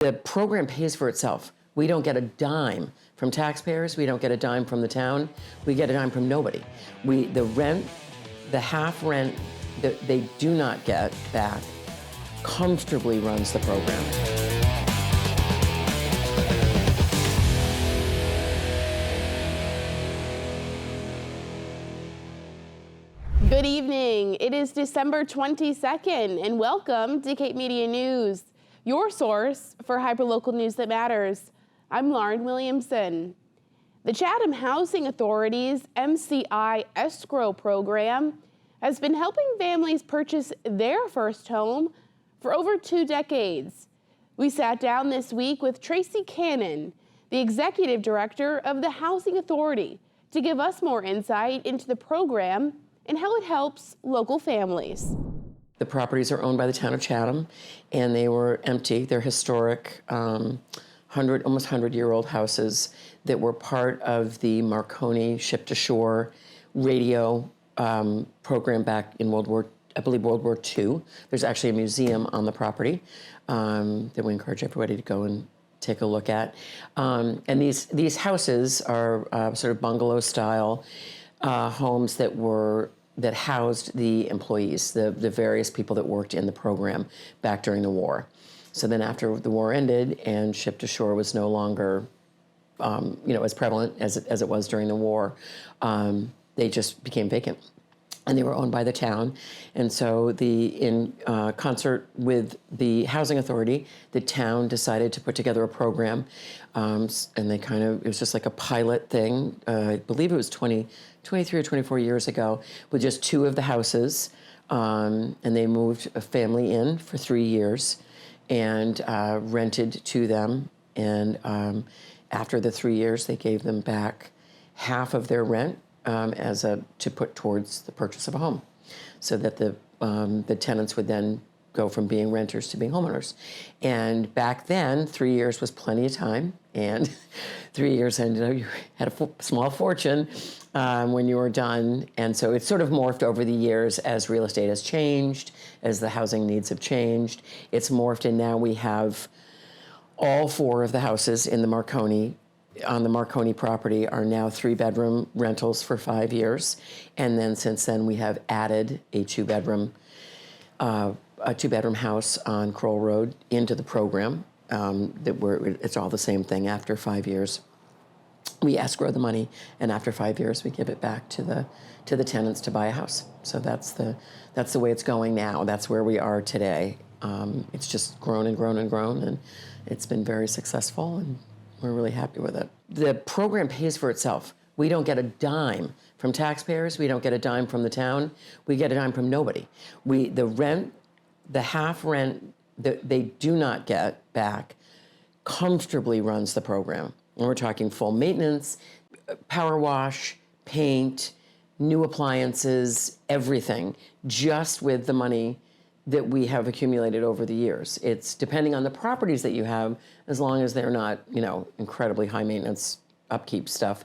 The program pays for itself. We don't get a dime from taxpayers. We don't get a dime from the town. We get a dime from nobody. The rent, the half rent that they do not get back comfortably runs the program. Good evening. It is December 22nd, and welcome to Cape Media News, your source for hyperlocal news that matters. I'm Lauren Williamson. The Chatham Housing Authority's MCI escrow program has been helping families purchase their first home for over 2 decades. We sat down this week with Tracy Cannon, the executive director of the Housing Authority, to give us more insight into the program and how it helps local families. The properties are owned by the town of Chatham, and they were empty. They're historic, almost 100-year-old houses that were part of the Marconi ship-to-shore radio program back in World War II. There's actually a museum on the property that we encourage everybody to go and take a look at. And these houses are sort of bungalow-style homes that housed the employees, the various people that worked in the program back during the war. So then after the war ended and ship to shore was no longer as prevalent as it was during the war, they just became vacant. And they were owned by the town. And so in concert with the Housing Authority, the town decided to put together a program. And it was just like a pilot thing. I believe it was 23 or 24 years ago, with just 2 of the houses. And they moved a family in for 3 years and rented to them. And after the 3 years, they gave them back half of their rent to put towards the purchase of a home, so that the tenants would then go from being renters to being homeowners. And back then, 3 years was plenty of time, and 3 years, and you had a small fortune when you were done. And so it's sort of morphed over the years as real estate has changed, as the housing needs have changed. It's morphed, and now we have all 4 of the houses in the Marconi on the Marconi property are now 3-bedroom rentals for 5 years. And then since then, we have added a 2-bedroom house on Kroll Road into the program. It's all the same thing. After 5 years, we escrow the money, and after 5 years, we give it back to the tenants to buy a house. So that's the way it's going now. That's where we are today. It's just grown and grown and grown, and it's been very successful, and we're really happy with it. The program pays for itself. We don't get a dime from taxpayers. We don't get a dime from the town. We get a dime from nobody. The half rent that they do not get back comfortably runs the program. And we're talking full maintenance, power wash, paint, new appliances, everything, just with the money that we have accumulated over the years. It's depending on the properties that you have, as long as they're not, incredibly high maintenance upkeep stuff.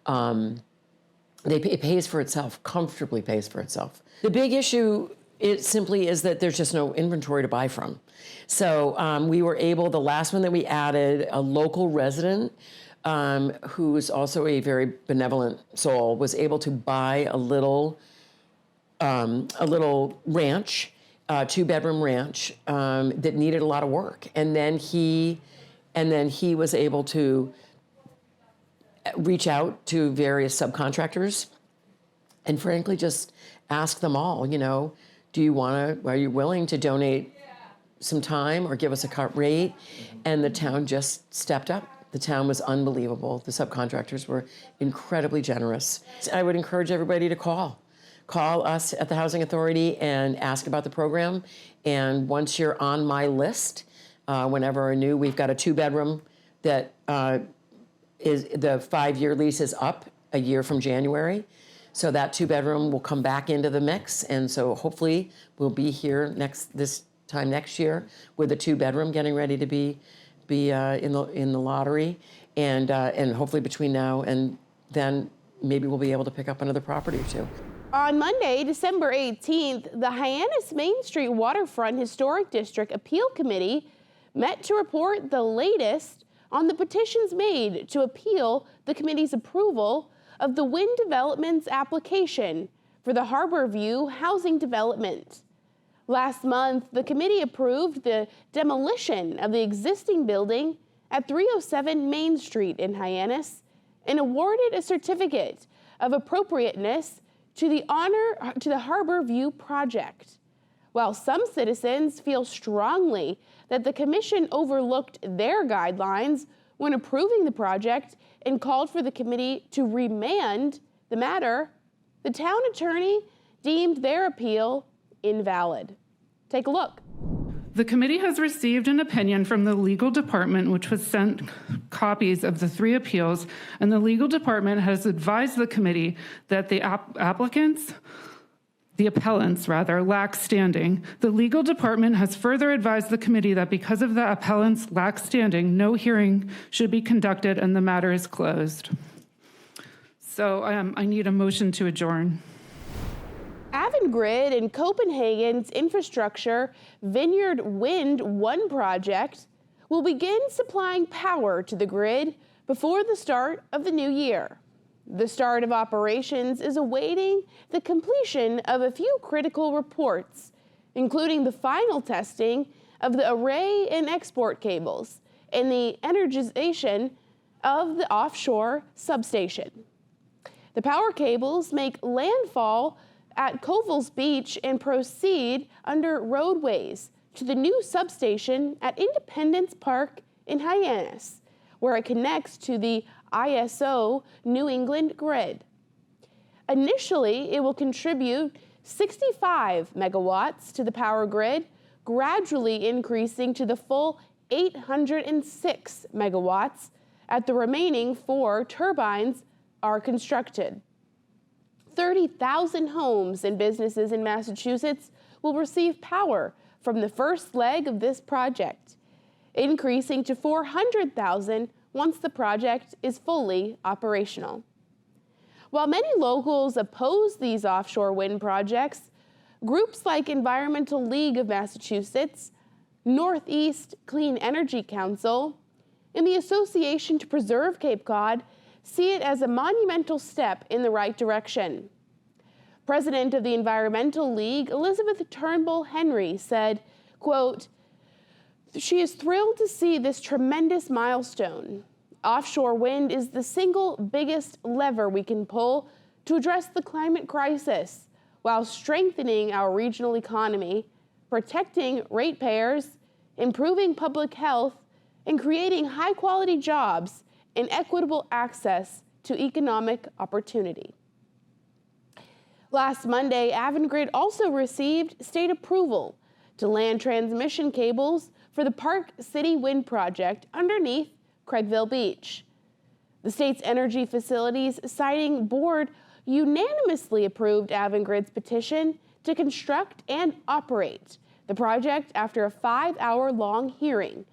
It pays for itself, comfortably pays for itself. The big issue simply is that there's just no inventory to buy from. So we were able, the last one that we added, a local resident who's also a very benevolent soul, was able to buy a little ranch, 2-bedroom ranch that needed a lot of work, and then he was able to reach out to various subcontractors, and frankly just ask them all, are you willing to donate some time or give us a cut rate? And the town just stepped up. The town was unbelievable. The subcontractors were incredibly generous. I would encourage everybody to call us at the Housing Authority and ask about the program. And once you're on my list, whenever we've got a 2-bedroom that is the 5-year lease is up a year from January. So that 2-bedroom will come back into the mix. And so hopefully we'll be here this time next year with a 2-bedroom getting ready to be in the lottery. And hopefully between now and then, maybe we'll be able to pick up another property or 2. On Monday, December 18th, the Hyannis Main Street Waterfront Historic District Appeal Committee met to report the latest on the petitions made to appeal the committee's approval of the Wind Development's application for the Harbor View housing development. Last month, the committee approved the demolition of the existing building at 307 Main Street in Hyannis and awarded a certificate of appropriateness to the Harbor View project. While some citizens feel strongly that the commission overlooked their guidelines when approving the project and called for the committee to remand the matter, the town attorney deemed their appeal invalid. Take a look. The committee has received an opinion from the legal department, which was sent copies of the 3 appeals, and the legal department has advised the committee that the appellants lack standing. The legal department has further advised the committee that because of the appellants lack standing, no hearing should be conducted and the matter is closed. So I need a motion to adjourn. Avangrid and Copenhagen's infrastructure Vineyard Wind 1 project will begin supplying power to the grid before the start of the new year. The start of operations is awaiting the completion of a few critical reports, including the final testing of the array and export cables and the energization of the offshore substation. The power cables make landfall at Covell's Beach and proceed under roadways to the new substation at Independence Park in Hyannis, where it connects to the ISO New England grid. Initially, it will contribute 65 megawatts to the power grid, gradually increasing to the full 806 megawatts as the remaining 4 turbines are constructed. 30,000 homes and businesses in Massachusetts will receive power from the first leg of this project, increasing to 400,000 once the project is fully operational. While many locals oppose these offshore wind projects, groups like Environmental League of Massachusetts, Northeast Clean Energy Council, and the Association to Preserve Cape Cod see it as a monumental step in the right direction. President of the Environmental League, Elizabeth Turnbull Henry, said, quote, "She is thrilled to see this tremendous milestone. Offshore wind is the single biggest lever we can pull to address the climate crisis while strengthening our regional economy, protecting ratepayers, improving public health, and creating high-quality jobs and equitable access to economic opportunity." Last Monday, Avangrid also received state approval to land transmission cables for the Park City Wind Project underneath Craigville Beach. The state's energy facilities siting board unanimously approved Avangrid's petition to construct and operate the project after a 5-hour-long hearing,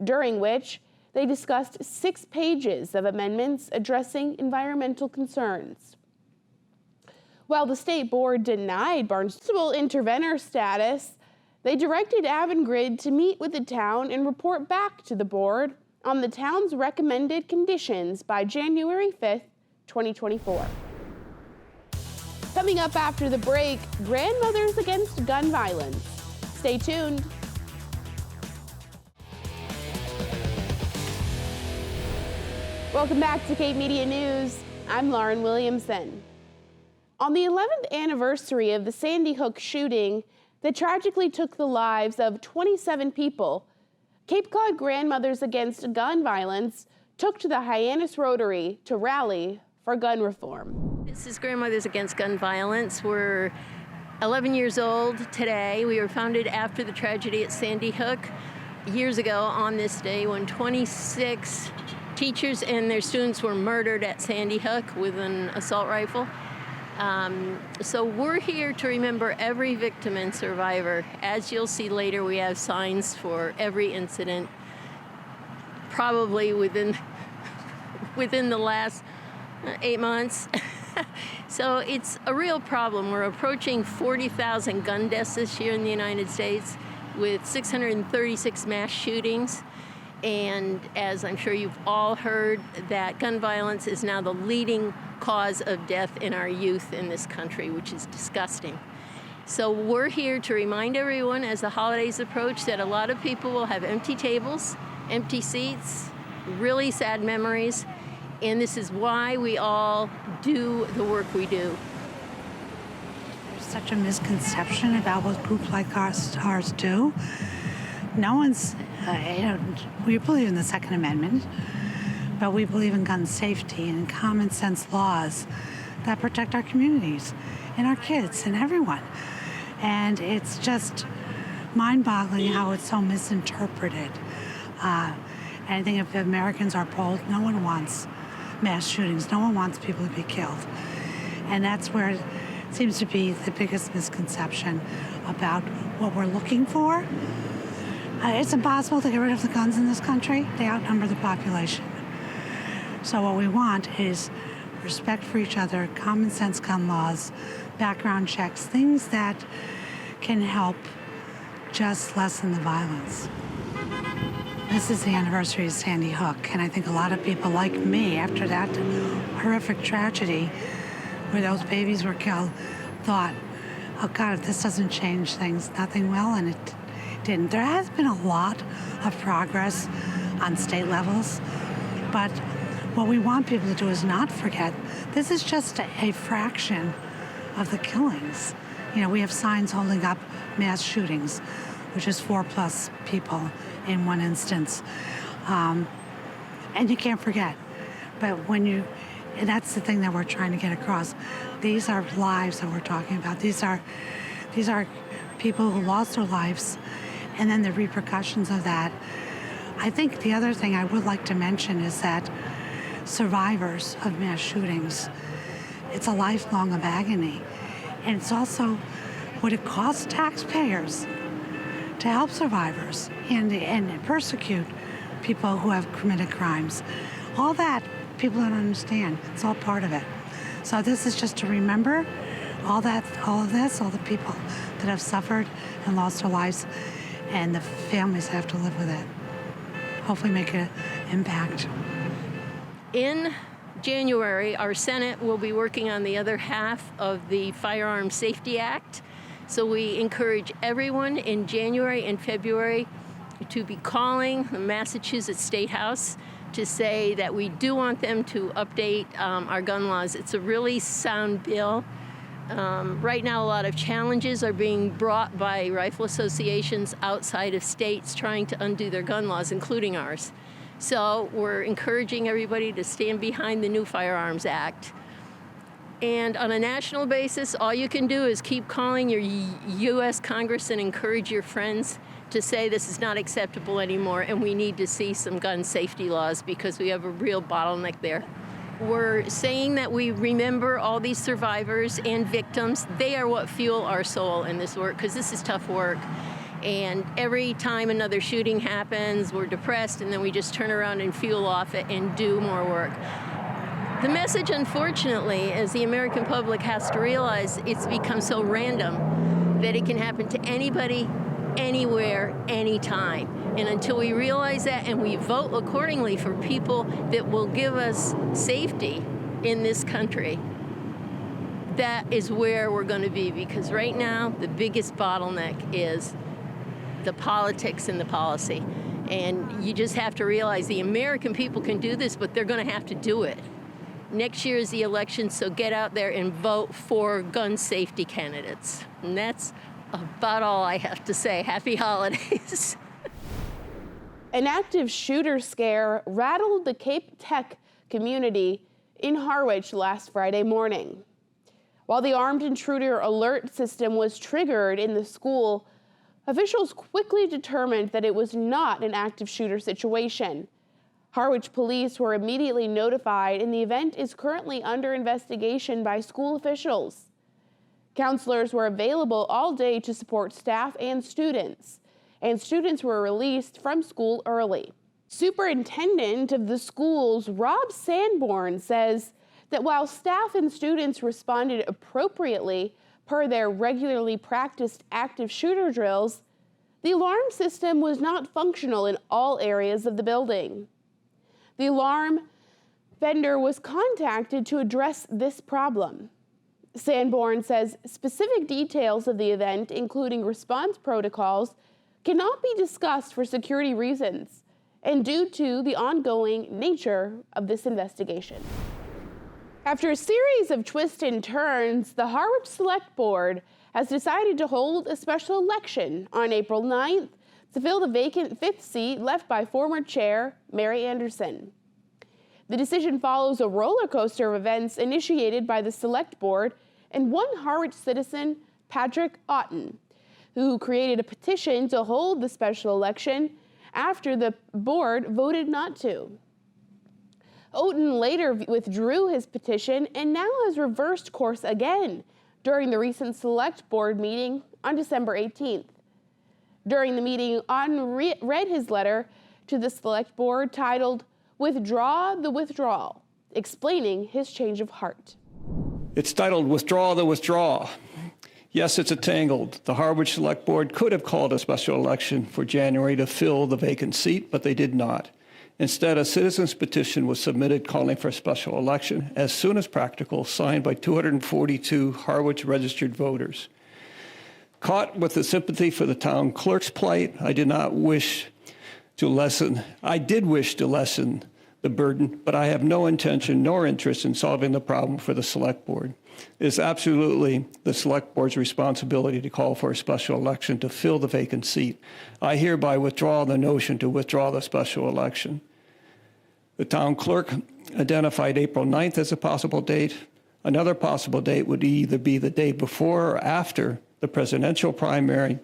during which they discussed 6 pages of amendments addressing environmental concerns. While the state board denied Barnstable intervenor status, they directed Avangrid to meet with the town and report back to the board on the town's recommended conditions by January 5th, 2024. Coming up after the break, Grandmothers Against Gun Violence. Stay tuned. Welcome back to Cape Media News. I'm Lauren Williamson. On the 11th anniversary of the Sandy Hook shooting that tragically took the lives of 27 people, Cape Cod Grandmothers Against Gun Violence took to the Hyannis Rotary to rally for gun reform. This is Grandmothers Against Gun Violence. We're 11 years old today. We were founded after the tragedy at Sandy Hook years ago on this day when 26 teachers and their students were murdered at Sandy Hook with an assault rifle. So we're here to remember every victim and survivor. As you'll see later, we have signs for every incident, probably within the last 8 months. So it's a real problem. We're approaching 40,000 gun deaths this year in the United States, with 636 mass shootings. And as I'm sure you've all heard, that gun violence is now the leading cause of death in our youth in this country, which is disgusting. So we're here to remind everyone as the holidays approach that a lot of people will have empty tables, empty seats, really sad memories, and this is why we all do the work we do. There's such a misconception about what groups like ours do. No one's, we believe in the Second Amendment, but we believe in gun safety and common sense laws that protect our communities and our kids and everyone. And it's just mind-boggling how it's so misinterpreted. And I think if Americans are bold, no one wants mass shootings. No one wants people to be killed. And that's where it seems to be the biggest misconception about what we're looking for. It's impossible to get rid of the guns in this country. They outnumber the population. So what we want is respect for each other, common sense gun laws, background checks, things that can help just lessen the violence. This is the anniversary of Sandy Hook, and I think a lot of people like me, after that horrific tragedy where those babies were killed, thought, oh God, if this doesn't change things, nothing will, and it didn't. There has been a lot of progress on state levels, but what we want people to do is not forget, this is just a fraction of the killings. You know, we have signs holding up mass shootings, which is 4+ people in one instance. And you can't forget. But and that's the thing that we're trying to get across. These are lives that we're talking about. These are people who lost their lives, and then the repercussions of that. I think the other thing I would like to mention is that survivors of mass shootings, it's a lifelong of agony. And it's also what it costs taxpayers to help survivors and persecute people who have committed crimes. All that people don't understand. It's all part of it. So this is just to remember all the people that have suffered and lost their lives, and the families have to live with it. Hopefully make an impact. In January, our Senate will be working on the other half of the Firearms Safety Act. So we encourage everyone in January and February to be calling the Massachusetts State House to say that we do want them to update our gun laws. It's a really sound bill. Right now, a lot of challenges are being brought by rifle associations outside of states trying to undo their gun laws, including ours. So we're encouraging everybody to stand behind the new Firearms Act. And on a national basis, all you can do is keep calling your U.S. Congress and encourage your friends to say this is not acceptable anymore, and we need to see some gun safety laws because we have a real bottleneck there. We're saying that we remember all these survivors and victims. They are what fuel our soul in this work, because this is tough work. And every time another shooting happens, we're depressed, and then we just turn around and fuel off it and do more work. The message, unfortunately, is the American public has to realize it's become so random that it can happen to anybody, anywhere, anytime. And until we realize that and we vote accordingly for people that will give us safety in this country, that is where we're going to be. Because right now, the biggest bottleneck is the politics and the policy. And you just have to realize the American people can do this, but they're going to have to do it. Next year is the election, so get out there and vote for gun safety candidates. And that's about all I have to say. Happy holidays. An active shooter scare rattled the Cape Tech community in Harwich last Friday morning. While the armed intruder alert system was triggered in the school, officials quickly determined that it was not an active shooter situation. Harwich police were immediately notified, and the event is currently under investigation by school officials. Counselors were available all day to support staff and students were released from school early. Superintendent of the schools, Rob Sanborn, says that while staff and students responded appropriately per their regularly practiced active shooter drills, the alarm system was not functional in all areas of the building. The alarm vendor was contacted to address this problem. Sanborn says specific details of the event, including response protocols, cannot be discussed for security reasons and due to the ongoing nature of this investigation. After a series of twists and turns, the Harwich Select Board has decided to hold a special election on April 9th to fill the vacant 5th seat left by former chair Mary Anderson. The decision follows a roller coaster of events initiated by the Select Board and one Harwich citizen, Patrick Otten, who created a petition to hold the special election after the board voted not to. Otten later withdrew his petition and now has reversed course again during the recent Select Board meeting on December 18th. During the meeting, Otten read his letter to the Select Board titled, "Withdraw the Withdrawal," explaining his change of heart. It's titled Withdraw the Withdrawal. Yes, it's a tangled. The Harwich Select Board could have called a special election for January to fill the vacant seat, but they did not. Instead, a citizen's petition was submitted calling for a special election as soon as practical, signed by 242 Harwich registered voters. Caught with the sympathy for the town clerk's plight, I did wish to lessen the burden, but I have no intention nor interest in solving the problem for the Select Board. It is absolutely the Select Board's responsibility to call for a special election to fill the vacant seat. I hereby withdraw the notion to withdraw the special election. The town clerk identified April 9th as a possible date. Another possible date would either be the day before or after the presidential primary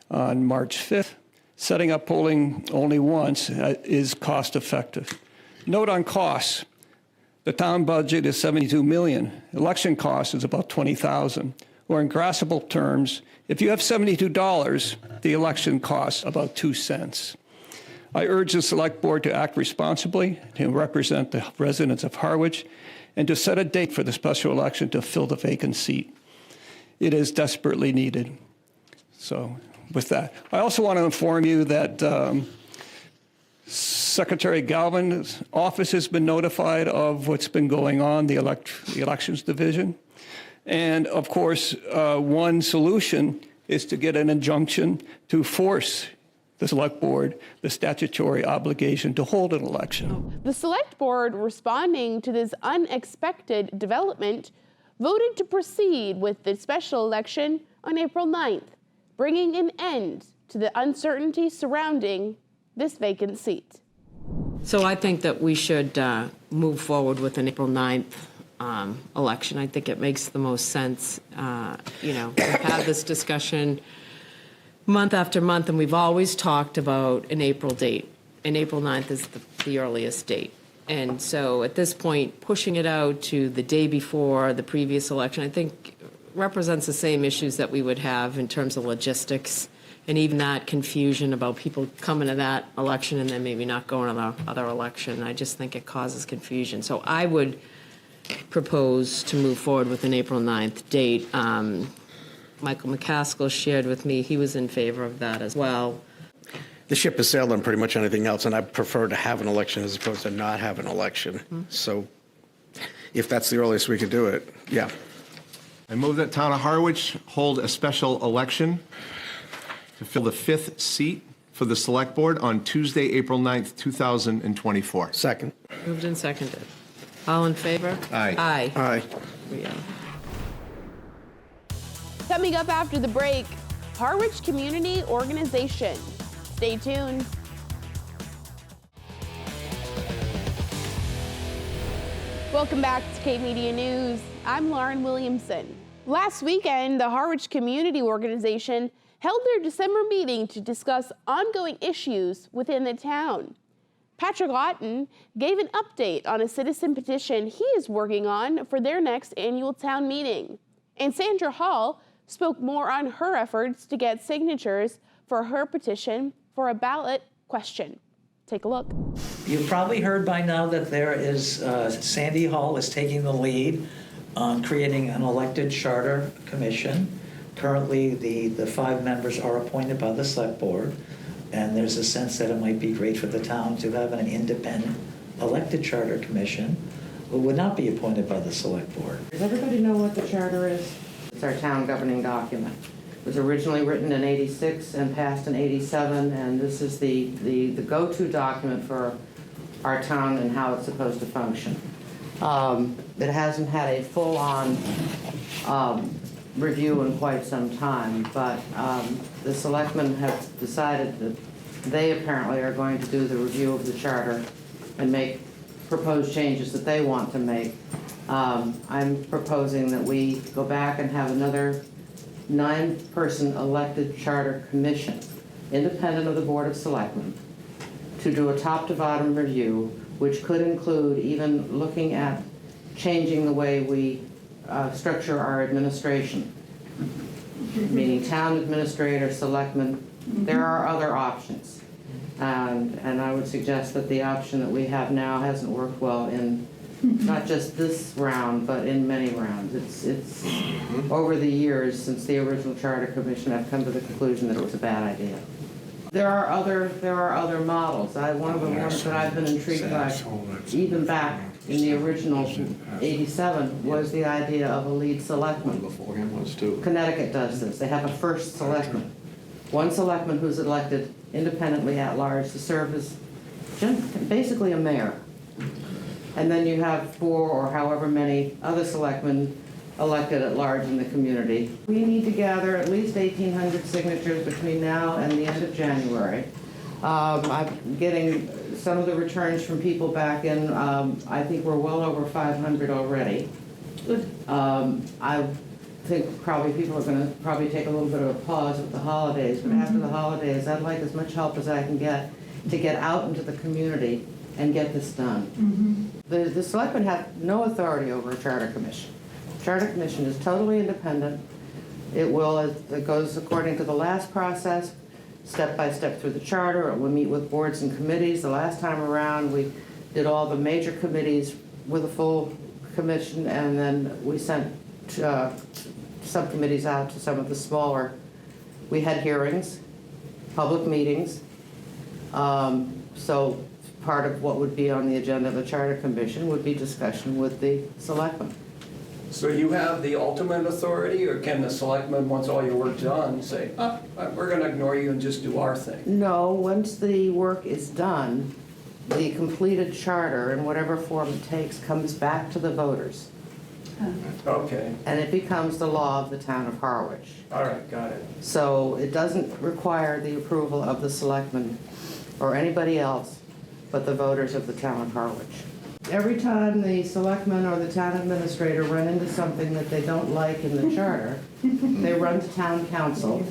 on March 5th. Setting up polling only once is cost effective. Note on costs. The town budget is $72 million. Election cost is about $20,000. Or in graspable terms, if you have $72, the election costs about 2 cents. I urge the Select Board to act responsibly, to represent the residents of Harwich, and to set a date for the special election to fill the vacant seat. It is desperately needed. So with that, I also want to inform you that Secretary Galvin's office has been notified of what's been going on, the elections division. And of course, one solution is to get an injunction to force the Select Board the statutory obligation to hold an election. The Select Board, responding to this unexpected development, voted to proceed with the special election on April 9th, bringing an end to the uncertainty surrounding this vacant seat. So I think that we should move forward with an April 9th election. I think it makes the most sense. We've had this discussion month after month, and we've always talked about an April date. And April 9th is the earliest date. And so at this point, pushing it out to the day before the previous election, I think represents the same issues that we would have in terms of logistics and even that confusion about people coming to that election and then maybe not going to the other election. I just think it causes confusion. So I would propose to move forward with an April 9th date. Michael McCaskill shared with me he was in favor of that as well. The ship has sailed on pretty much anything else, and I prefer to have an election as opposed to not have an election. Mm-hmm. So if that's the earliest we could do it, yeah. I move that Town of Harwich hold a special election to fill the 5th seat for the Select Board on Tuesday, April 9th, 2024. Second. Moved and seconded. All in favor? Aye. Aye. Aye. Yeah. Coming up after the break, Harwich Community Organization. Stay tuned. Welcome back to Cape Media News. I'm Lauren Williamson. Last weekend, the Harwich Community Organization held their December meeting to discuss ongoing issues within the town. Patrick Otten gave an update on a citizen petition he is working on for their next annual town meeting. And Sandra Hall spoke more on her efforts to get signatures for her petition for a ballot question. Take a look. You've probably heard by now that there is, Sandy Hall is taking the lead on creating an elected charter commission. Currently, the 5 members are appointed by the select board, and there's a sense that it might be great for the town to have an independent elected charter commission who would not be appointed by the select board. Does everybody know what the charter is? It's our town governing document. It was originally written in '86 and passed in '87, and this is the go-to document for our town and how it's supposed to function. It hasn't had a full-on review in quite some time, but the selectmen have decided that they apparently are going to do the review of the charter and make proposed changes that they want to make. I'm proposing that we go back and have another 9-person elected charter commission, independent of the Board of Selectmen, to do a top-to-bottom review, which could include even looking at changing the way we structure our administration, meaning town administrator, selectmen. There are other options. And I would suggest that the option that we have now hasn't worked well in not just this round, but in many rounds. It's over the years since the original Charter Commission, I've come to the conclusion that it was a bad idea. There are other models. One of the ones that I've been intrigued by, even back in the original '87, was the idea of a lead selectman. Before him was too. Connecticut does this. They have a first selectman. One selectman who's elected independently at large to serve as basically a mayor. And then you have 4 or however many other selectmen elected at large in the community. We need to gather at least 1,800 signatures between now and the end of January. I'm getting some of the returns from people back in, I think we're well over 500 already. I think probably people are going to probably take a little bit of a pause with the holidays, but after the holidays, I'd like as much help as I can get to get out into the community and get this done. The selectmen have no authority over a charter commission. Charter commission is totally independent. It will, it goes according to the last process, step by step through the charter. It will meet with boards and committees. The last time around, we did all the major committees with a full commission, and then we sent subcommittees out to some of the smaller. We had hearings, public meetings. So part of what would be on the agenda of the Charter Commission would be discussion with the selectmen. So you have the ultimate authority, or can the selectmen, once all your work's done, say, we're going to ignore you and just do our thing? No, once the work is done, the completed charter, in whatever form it takes, comes back to the voters. Okay. And it becomes the law of the town of Harwich. All right, got it. So it doesn't require the approval of the selectmen or anybody else but the voters of the town of Harwich. Every time the selectmen or the town administrator run into something that they don't like in the charter, they run to town council,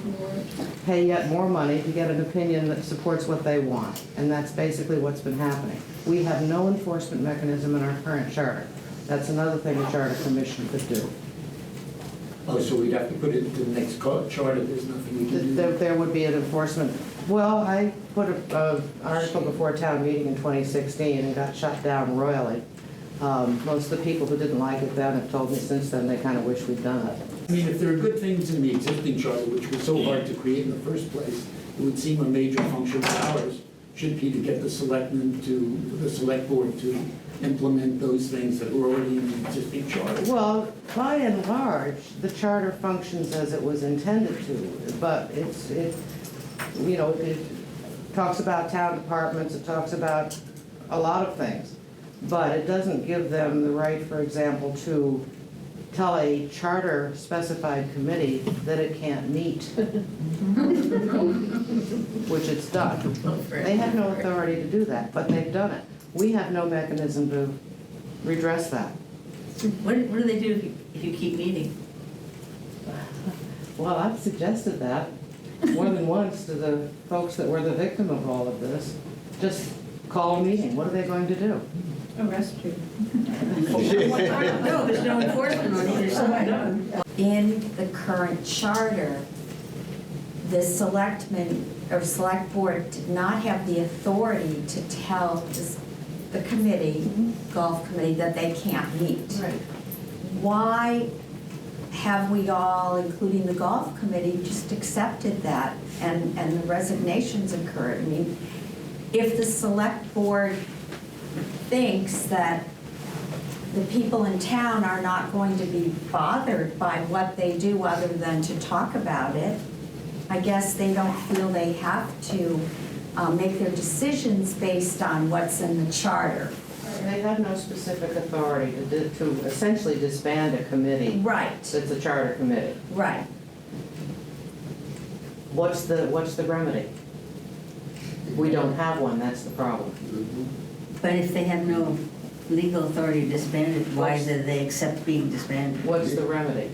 pay yet more money to get an opinion that supports what they want. And that's basically what's been happening. We have no enforcement mechanism in our current charter. That's another thing the Charter Commission could do. Oh, so we'd have to put it into the next charter, there's nothing we can do? There would be an enforcement. Well, I put an article before town meeting in 2016 and got shut down royally. Most of the people who didn't like it then have told me since then they kind of wish we'd done it. I mean, if there are good things in the existing charter, which was so hard to create in the first place, it would seem a major function of ours should be to get the selectmen to, the select board to implement those things that were already in the existing charter. Well, by and large, the charter functions as it was intended to, but it talks about town departments, it talks about a lot of things, but it doesn't give them the right, for example, to tell a charter specified committee that it can't meet, which it's done. They have no authority to do that, but they've done it. We have no mechanism to redress that. What do they do if you keep meeting? Well, I've suggested that more than once to the folks that were the victim of all of this. Just call a meeting. What are they going to do? Arrest you. No, there's no enforcement on either side. In the current charter, the selectmen or select board did not have the authority to tell the committee, golf committee, that they can't meet. Right. Why have we all, including the golf committee, just accepted that and the resignations occurred? I mean, if the select board thinks that the people in town are not going to be bothered by what they do other than to talk about it, I guess they don't feel they have to make their decisions based on what's in the charter. They have no specific authority to essentially disband a committee. Right. It's a charter committee. Right. What's the remedy? We don't have one, that's the problem. But if they have no legal authority to disband it, why do they accept being disbanded? What's the remedy?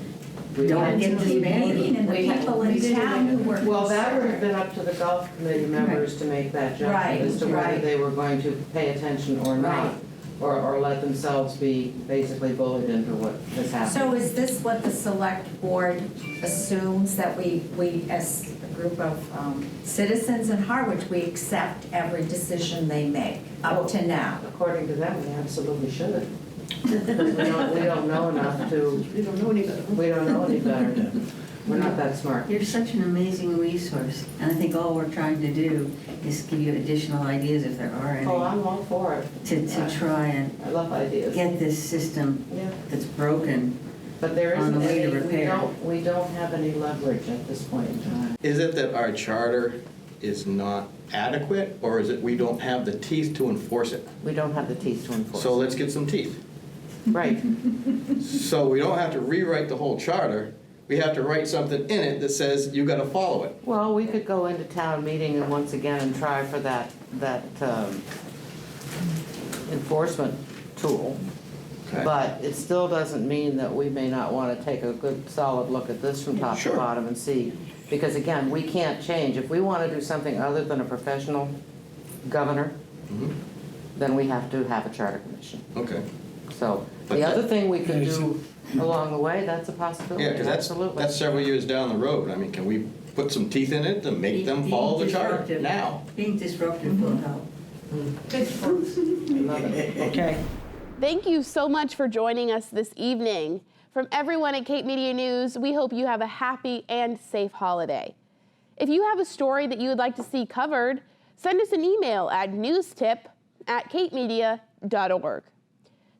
Don't get disbanded. Meeting and the people in town who were Well, that would have concerned. been up to the golf committee members to make that judgment Right, as to whether right. they were going to pay attention or not. Right. Or let themselves be basically bullied into what has happened. So is this what the select board assumes, that we as a group of citizens in Harwich, we accept every decision they make up to now? According to them, we absolutely should. Because we don't know enough to. We don't know any better. We don't know any better. We're not that smart. You're such an amazing resource, and I think all we're trying to do is give you additional ideas, if there are any. Oh, I'm all for it. To try and I love ideas. get this system that's broken But there on isn't the way to any, repair. we don't have any leverage at this point in time. Is it that our charter is not adequate, or is it we don't have the teeth to enforce it? We don't have the teeth to enforce. So let's get some teeth. Right. So we don't have to rewrite the whole charter. We have to write something in it that says you got to follow it. Well, we could go into town meeting and once again and try for that enforcement tool. Okay. But it still doesn't mean that we may not want to take a good solid look at this from top to Sure. bottom and see. Because again, we can't change. If we want to do something other than a professional governor, then we have to have a charter commission. Okay. So But the that- other thing we can do along the way, that's a possibility, Yeah, because absolutely. that's several years down the road. I mean, can we put some teeth in it to make them follow the charter disruptive. now? Being disruptive will help. Okay. Thank you so much for joining us this evening. From everyone at Cape Media News, we hope you have a happy and safe holiday. If you have a story that you would like to see covered, send us an email at newstip@capemedia.org.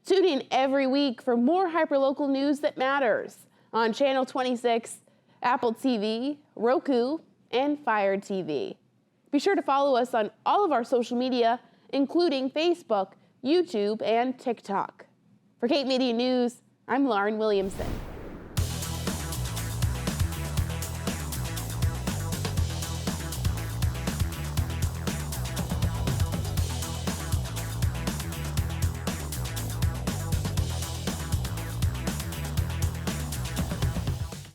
Tune in every week for more hyperlocal news that matters on Channel 26, Apple TV, Roku, and Fire TV. Be sure to follow us on all of our social media, including Facebook, YouTube, and TikTok. For Cape Media News, I'm Lauren Williamson.